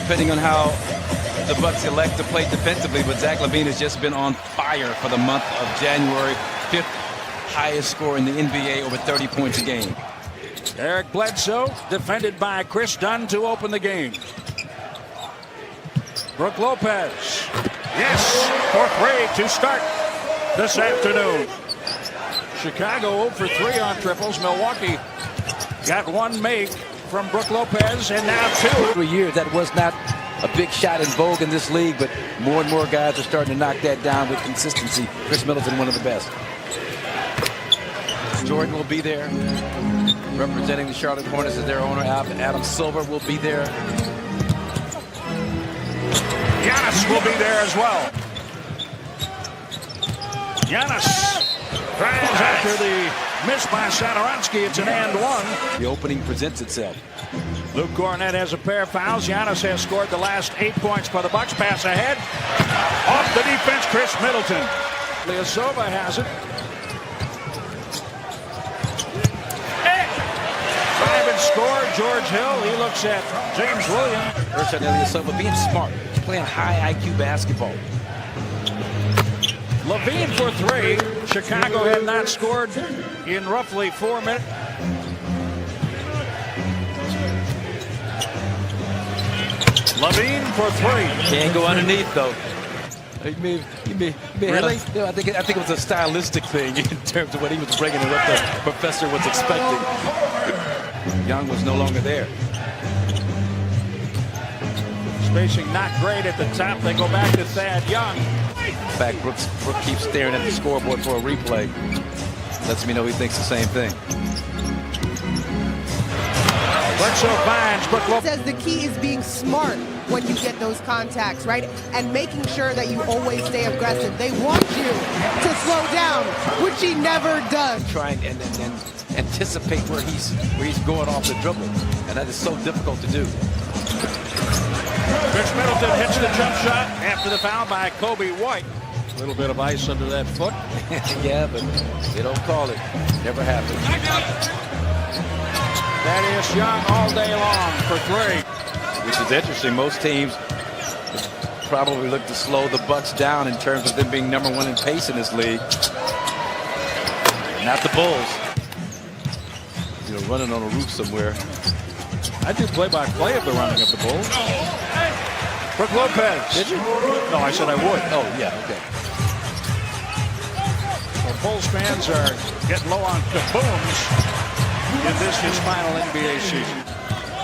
depending on how the Bucks elect to play defensively, but Zach LaVine has just been on fire for the month of January. 5th highest score in the NBA, over 30 points a game. Eric Bledsoe defended by Chris Dunn to open the game. Brook Lopez. Yes, for 3 to start this afternoon. Chicago 0 for 3 on triples. Milwaukee got 1 make from Brook Lopez, and now 2. For years, that was not a big shot in vogue in this league, but more and more guys are starting to knock that down with consistency. Chris Middleton, one of the best. Jordan will be there, representing the Charlotte Hornets as their owner. Adam Silver will be there. Giannis will be there as well. Giannis drives after the miss by Satoransky. It's an and 1. The opening presents itself. Luke Cornett has a pair of fouls. Giannis has scored the last 8 points for the Bucks. Pass ahead. Off the defense, Chris Middleton. Ilyasova has it. 5 and score. George Hill. He looks at James Williams. Ersan Ilyasova being smart, playing high IQ basketball. LaVine for 3. Chicago had not scored in roughly 4 minutes. LaVine for 3. Can't go underneath though. Really? I think it was a stylistic thing in terms of what he was bringing and what the professor was expecting. Young was no longer there. Spacing not great at the top. They go back to Thad Young. In fact, Brook keeps staring at the scoreboard for a replay. Lets me know he thinks the same thing. Bledsoe finds Brook Lopez. Says the key is being smart when you get those contacts, right? And making sure that you always stay aggressive. They want you to slow down, which he never does. Trying and anticipate where he's going off the dribble, and that is so difficult to do. Chris Middleton hits the jump shot after the foul by Kobe White. A little bit of ice under that foot. Yeah, but they don't call it. Never happens. Thaddeus Young all day long for 3. Which is interesting. Most teams probably look to slow the Bucks down in terms of them being #1 in pace in this league. Not the Bulls. You know, running on a roof somewhere. I do play-by-play of the running of the Bulls. Brook Lopez. Did you? No, I said I would. Oh, yeah, okay. Well, Bulls fans are getting low on kabooms in this his final NBA season.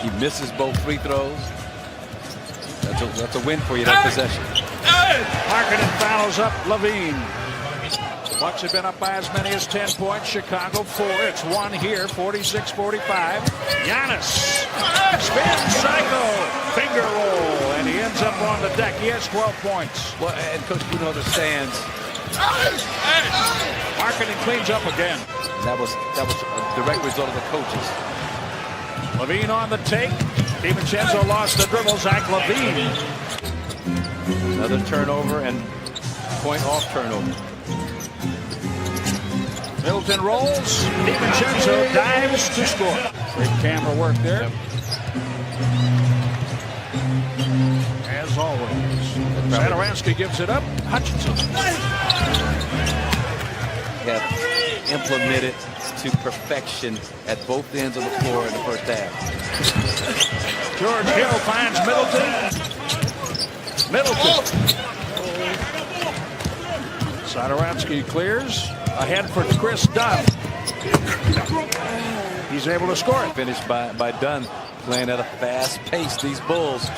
He misses both free throws. That's a win for you, that possession. Markkanen fouls up LaVine. The Bucks have been up by as many as 10 points. Chicago 4. It's 1 here, 46-45. Giannis spins, psycho, finger roll, and he ends up on the deck. He has 12 points. Well, and Coach Boone understands. Markkanen cleans up again. That was a direct result of the coaches. LaVine on the take. DiVincenzo lost the dribble. Zach LaVine. Another turnover and point off turnover. Middleton rolls. DiVincenzo dives to score. Great camera work there. Yep. As always. Satoransky gives it up. Hutchinson. Have implemented to perfection at both ends of the floor in the first half. George Hill finds Middleton. Satoransky clears. Ahead for Chris Dunn. He's able to score it. Finished by Dunn, playing at a fast pace. These Bulls.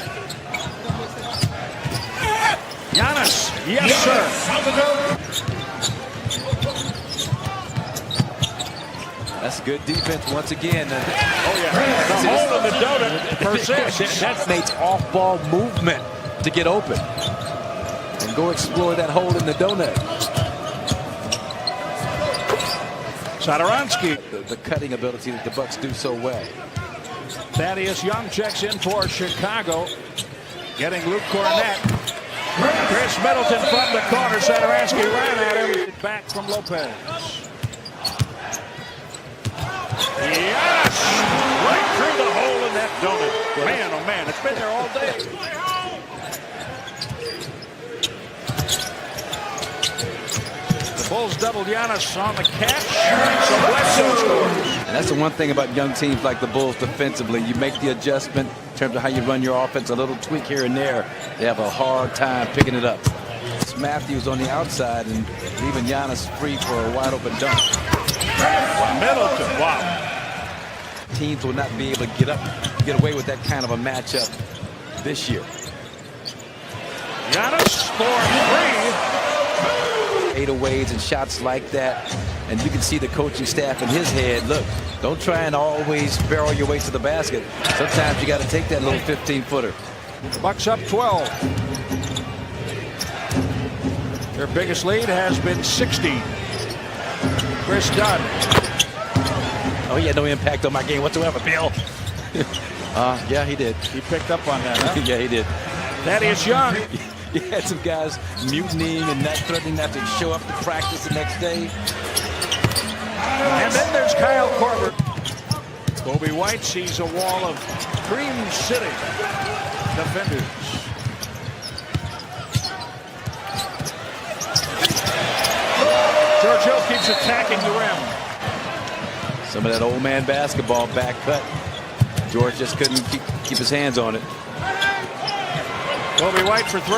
Giannis. Yes, sir. That's good defense once again. Oh, yeah. The hole in the donut persists. That's Nate's off-ball movement to get open. And go explore that hole in the donut. Satoransky. The cutting ability that the Bucks do so well. Thaddeus Young checks in for Chicago. Getting Luke Cornett. Chris Middleton from the corner. Satoransky ran at him. Back from Lopez. Yes! Right through the hole in that don't it? Man, oh man, it's been there all day. The Bulls doubled Giannis on the catch, so Bledsoe scores. And that's the one thing about young teams like the Bulls defensively. You make the adjustment in terms of how you run your offense, a little tweak here and there. They have a hard time picking it up. It's Matthews on the outside and leaving Giannis free for a wide open dunk. Middleton, wow. Teams will not be able to get away with that kind of a matchup this year. Giannis for 3. 808s and shots like that, and you can see the coaching staff in his head. Look, don't try and always barrel your way to the basket. Sometimes you got to take that little 15-footer. Bucks up 12. Their biggest lead has been 60. Chris Dunn. Oh, he had no impact on my game whatsoever, Bill. Yeah, he did. He picked up on that, huh? Yeah, he did. Thaddeus Young. You had some guys mutinying and not threatening not to show up to practice the next day. And then there's Kyle Korver. Kobe White sees a wall of Cream City defenders. George Hill keeps attacking the rim. Some of that old man basketball back cut. George just couldn't keep his hands on it. Kobe White for 3.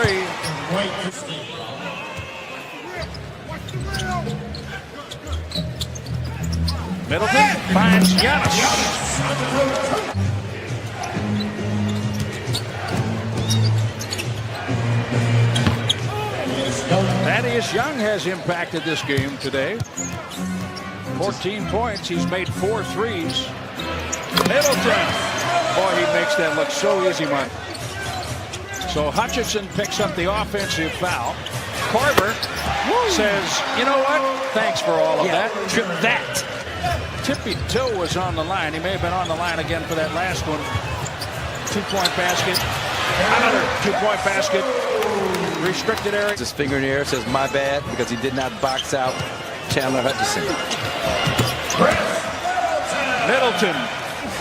Middleton finds Giannis. Thaddeus Young has impacted this game today. 14 points. He's made 4 threes. Middleton. Boy, he makes that look so easy, Mark. So Hutchinson picks up the offensive foul. Korver says, you know what? Thanks for all of that. Trip that. Tippy Toe was on the line. He may have been on the line again for that last one. 2-point basket. Another 2-point basket. Restricted area. His finger in the air, says my bad, because he did not box out Chandler Hutchinson. Middleton.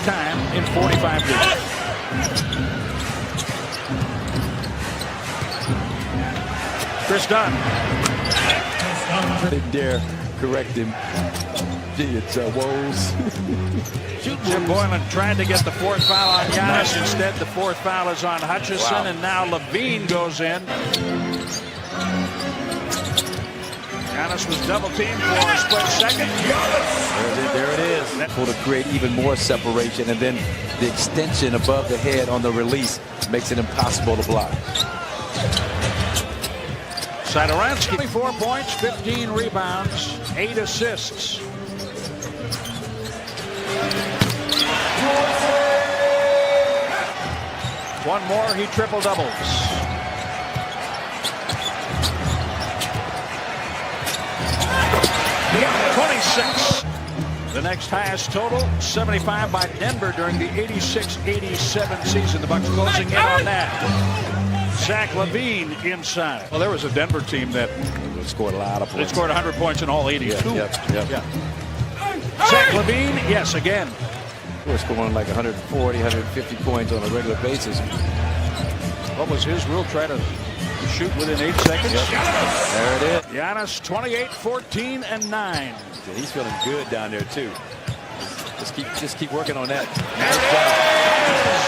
Time in 45 minutes. Chris Dunn. Didn't dare correct him. Gee, it's woes. Jim Boylan tried to get the 4th foul on Giannis. Instead, the 4th foul is on Hutchison, wow. And now Levine goes in. Giannis was double teamed for a split second. There it is. To create even more separation, and then the extension above the head on the release makes it impossible to block. Satoransky, 24 points, 15 rebounds, 8 assists. One more, he triple doubles. Yeah, 26. The next highest total, 75 by Denver during the 86-87 season. The Bucks closing in on that. Zach LaVine inside. Well, there was a Denver team that scored a lot of points. They scored 100 points in all 82. Yep. Yeah. Zach LaVine, yes, again. We're scoring like 140, 150 points on a regular basis. What was his rule? Try to shoot within 8 seconds. Yep. There it is. Giannis, 28, 14, and 9. Yeah, he's feeling good down there too. Just keep working on that.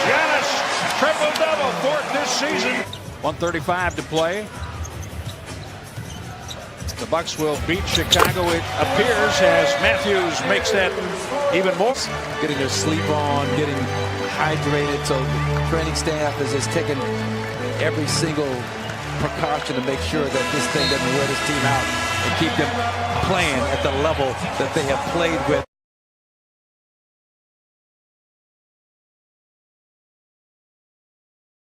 Giannis, triple-double, 4th this season. 1:35 to play. The Bucks will beat Chicago, it appears, as Matthews makes that even more. Getting their sleep on, getting hydrated. So the training staff is just taking every single precaution to make sure that this thing doesn't wear this team out and keep them playing at the level that they have played with.